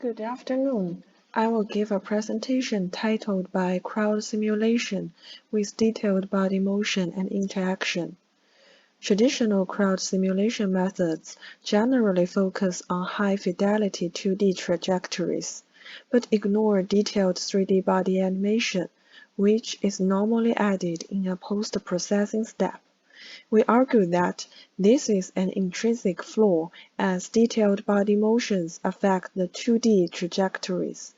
Good afternoon. I will give a presentation titled by Crowd Simulation with Detailed Body Motion and Interaction. Traditional crowd simulation methods generally focus on high-fidelity 2D trajectories, but ignore detailed 3D body animation, which is normally added in a post-processing step. We argue that this is an intrinsic flaw as detailed body motions affect the 2D trajectories,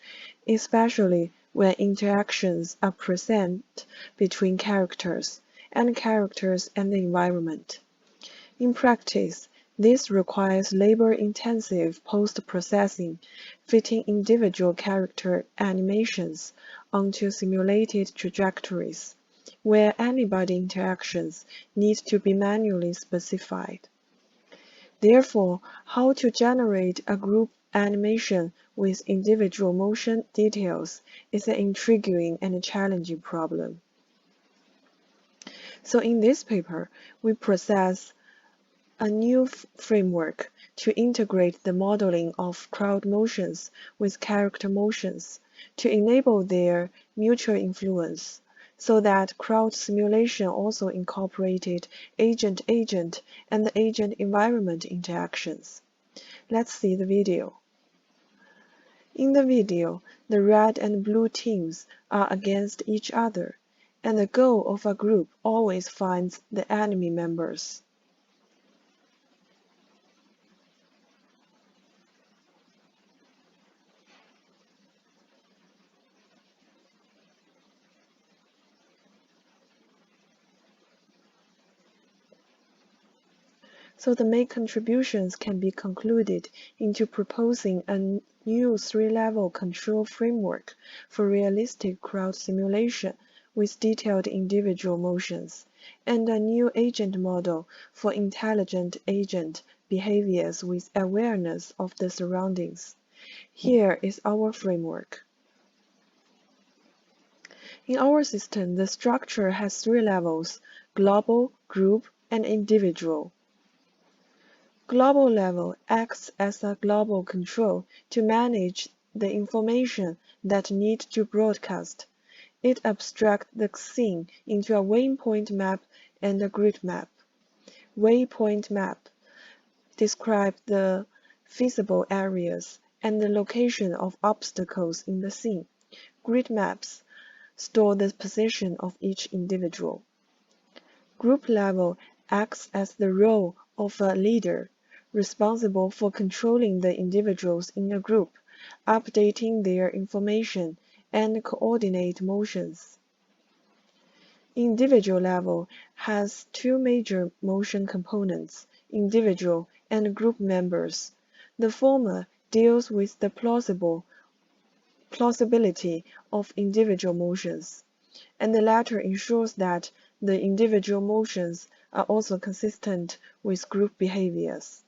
especially when interactions are present between characters and characters and the environment. In practice, this requires labor-intensive post-processing, fitting individual character animations onto simulated trajectories, where any-body interactions need to be manually specified. Therefore, how to generate a group animation with individual motion details is an intriguing and challenging problem. So in this paper, we process a new framework to integrate the modeling of crowd motions with character motions to enable their mutual influence, so that crowd simulation also incorporated agent-agent and the agent-environment interactions. Let's see the video. In the video, the red and blue teams are against each other, and the goal of a group always finds the enemy members. So the main contributions can be concluded into proposing a new 3-level control framework for realistic crowd simulation with detailed individual motions, and a new agent model for intelligent agent behaviors with awareness of the surroundings. Here is our framework. In our system, the structure has 3 levels: global, group, and individual. Global level acts as a global control to manage the information that need to broadcast. It abstracts the scene into a waypoint map and a grid map. Waypoint map describe the feasible areas and the location of obstacles in the scene. Grid maps store the position of each individual. Group level acts as the role of a leader, responsible for controlling the individuals in a group, updating their information, and coordinate motions. Individual level has 2 major motion components, individual and group members. The former deals with the plausibility of individual motions, and the latter ensures that the individual motions are also consistent with group behaviors.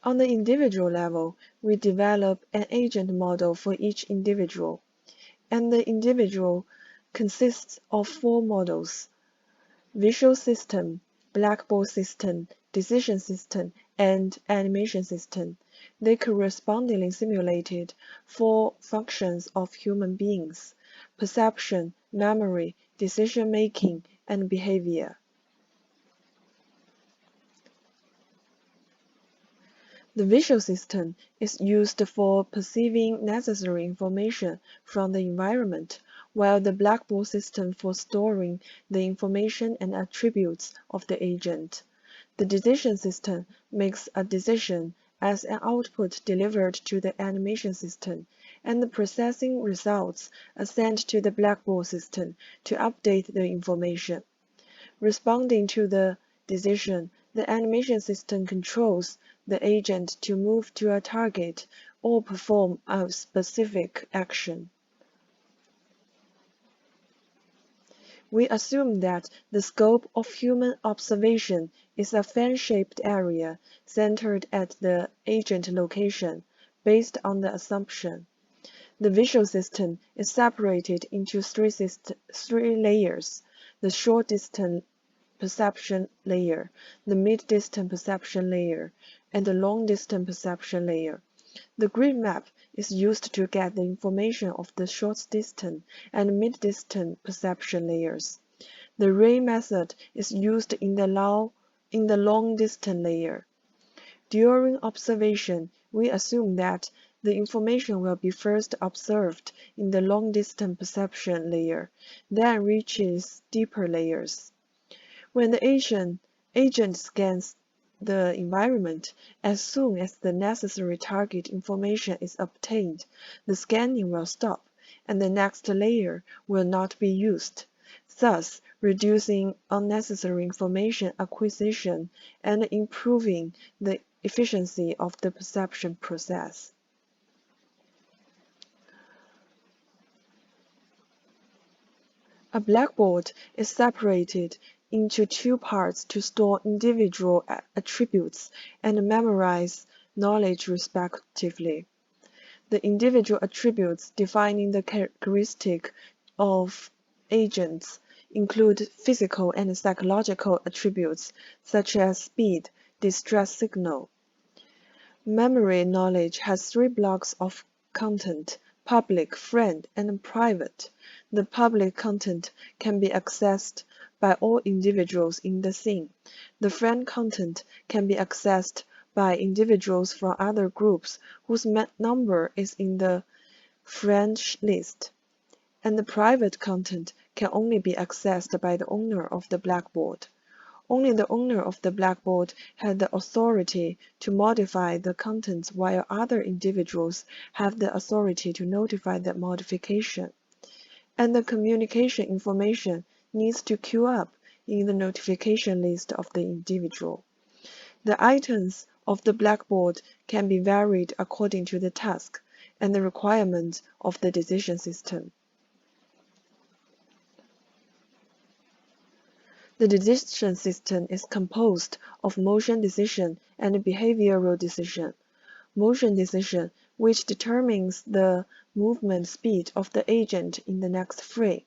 On the individual level, we develop an agent model for each individual, and the individual consists of 4 models: visual system, blackboard system, decision system, and animation system. They correspondingly simulated 4 functions of human beings: perception, memory, decision-making, and behavior. The visual system is used for perceiving necessary information from the environment, while the blackboard system for storing the information and attributes of the agent. The decision system makes a decision as an output delivered to the animation system, and the processing results are sent to the blackboard system to update the information. Responding to the decision, the animation system controls the agent to move to a target or perform a specific action. We assume that the scope of human observation is a fan-shaped area centered at the agent location, based on the assumption. The visual system is separated into 3 layers: the short distance perception layer, the mid-distance perception layer, and the long-distance perception layer. The grid map is used to get the information of the short-distance and mid-distance perception layers. The ray method is used in the long-distance layer. During observation, we assume that the information will be first observed in the long-distance perception layer, then reaches deeper layers. When the agent scans the environment, as soon as the necessary target information is obtained, the scanning will stop, and the next layer will not be used, thus reducing unnecessary information acquisition and improving the efficiency of the perception process. A blackboard is separated into two parts to store individual attributes and memorize knowledge respectively. The individual attributes defining the characteristic of agents include physical and psychological attributes such as speed, distress signal. Memory knowledge has three blocks of content: public, friend, and private. The public content can be accessed by all individuals in the scene. The friend content can be accessed by individuals from other groups whose number is in the friend list. And the private content can only be accessed by the owner of the blackboard. Only the owner of the blackboard had the authority to modify the contents, while other individuals have the authority to notify that modification. And the communication information needs to queue up in the notification list of the individual. The items of the blackboard can be varied according to the task and the requirements of the decision system. The decision system is composed of motion decision and behavioral decision. Motion decision, which determines the movement speed of the agent in the next frame,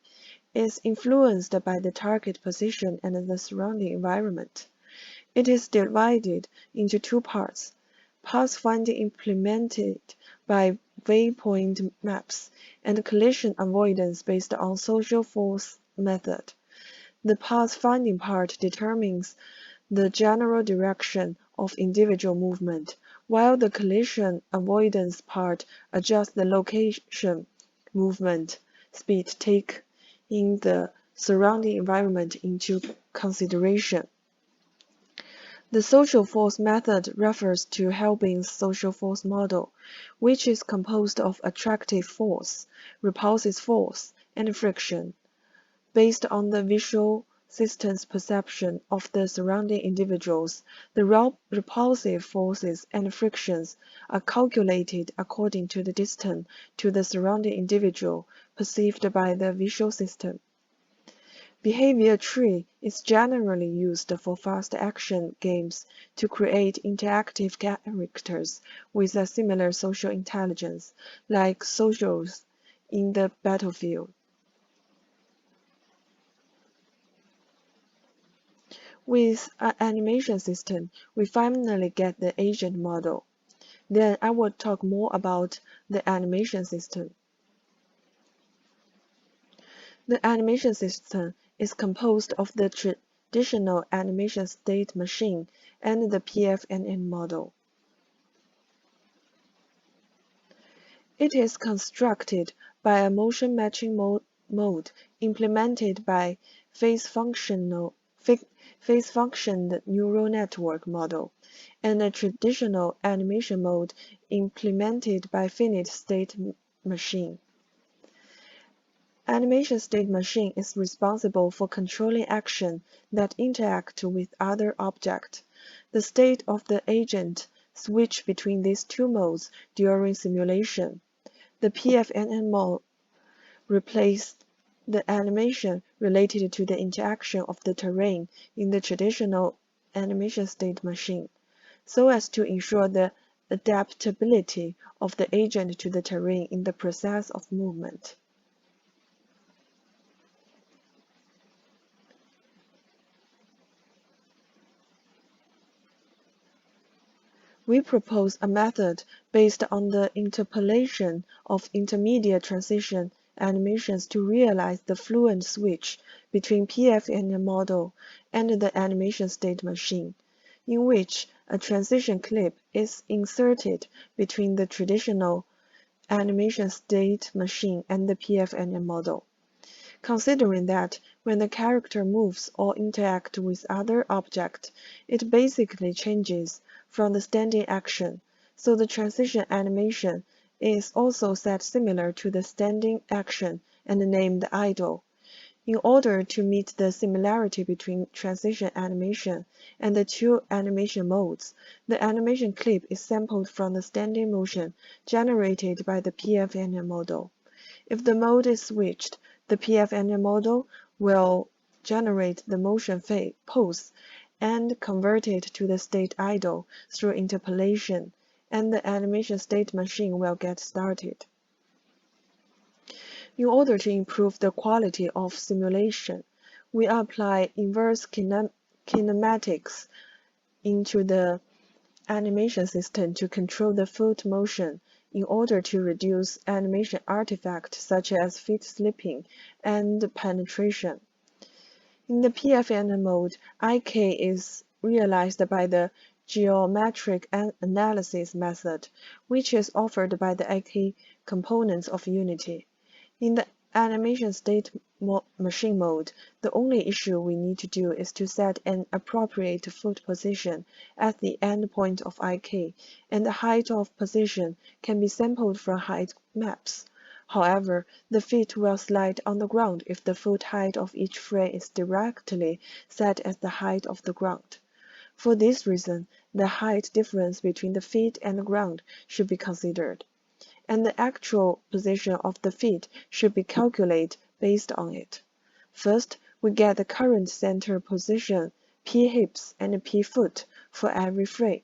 is influenced by the target position and the surrounding environment. It is divided into two parts: pathfinding implemented by waypoint maps, and collision avoidance based on social force method. The pathfinding part determines the general direction of individual movement, while the collision avoidance part adjusts the location, movement, speed taking the surrounding environment into consideration. The social force method refers to Helbing's social force model, which is composed of attractive force, repulsive force, and friction. Based on the visual system's perception of the surrounding individuals, the repulsive forces and frictions are calculated according to the distance to the surrounding individual perceived by the visual system. Behavior tree is generally used for fast action games to create interactive characters with a similar social intelligence, like soldiers in the battlefield. With an animation system, we finally get the agent model. Then I will talk more about the animation system. The animation system is composed of the traditional animation state machine and the PFNN model. It is constructed by a motion matching mode implemented by phase-functioned neural network model, and a traditional animation mode implemented by finite state machine. Animation state machine is responsible for controlling action that interact with other objects. The state of the agent switch between these two modes during simulation. The PFNN mode replaced the animation related to the interaction of the terrain in the traditional animation state machine, so as to ensure the adaptability of the agent to the terrain in the process of movement. We propose a method based on the interpolation of intermediate transition animations to realize the fluent switch between PFNM model and the animation state machine, in which a transition clip is inserted between the traditional animation state machine and the PFNM model. Considering that when the character moves or interacts with other objects, it basically changes from the standing action, so the transition animation is also set similar to the standing action and named idle. In order to meet the similarity between transition animation and the two animation modes, the animation clip is sampled from the standing motion generated by the PFNM model. If the mode is switched, the PFNM model will generate the motion pose and convert it to the state idle through interpolation, and the animation state machine will get started. In order to improve the quality of simulation, we apply inverse kinematics into the animation system to control the foot motion in order to reduce animation artifacts such as feet slipping and penetration. In the PFN mode, IK is realized by the geometric analysis method, which is offered by the IK components of Unity. In the animation state machine mode, the only issue we need to do is to set an appropriate foot position at the endpoint of IK, and the height of position can be sampled from height maps. However, the feet will slide on the ground if the foot height of each frame is directly set as the height of the ground. For this reason, the height difference between the feet and the ground should be considered, and the actual position of the feet should be calculated based on it. First, we get the current center position, P hips and P foot for every frame.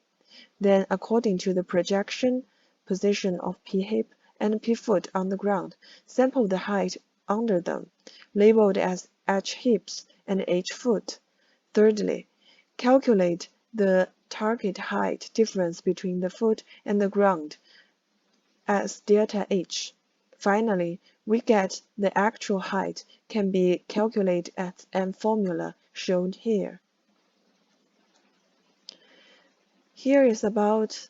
Then, according to the projection position of P hip and P foot on the ground, sample the height under them, labeled as H hips and H foot. Thirdly, calculate the target height difference between the foot and the ground as delta H. Finally, we get the actual height can be calculated as a formula shown here. Here is about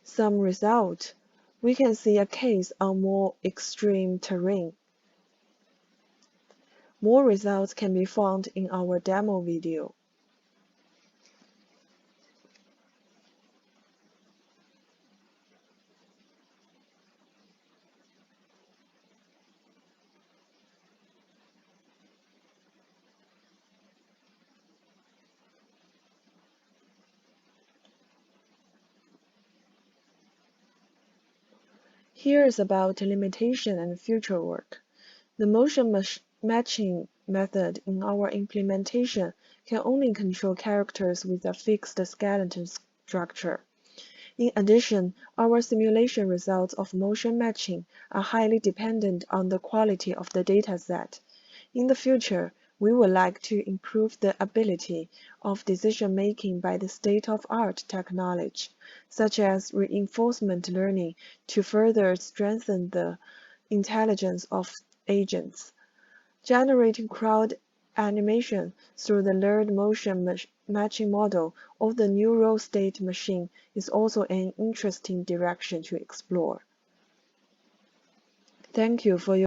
some result. We can see a case on more extreme terrain. More results can be found in our demo video. Here is about limitation and future work. The motion matching method in our implementation can only control characters with a fixed skeleton structure. In addition, our simulation results of motion matching are highly dependent on the quality of the dataset. In the future, we would like to improve the ability of decision-making by the state-of-art technology, such as reinforcement learning, to further strengthen the intelligence of agents. Generating crowd animation through the learned motion matching model of the neural state machine is also an interesting direction to explore. Thank you for your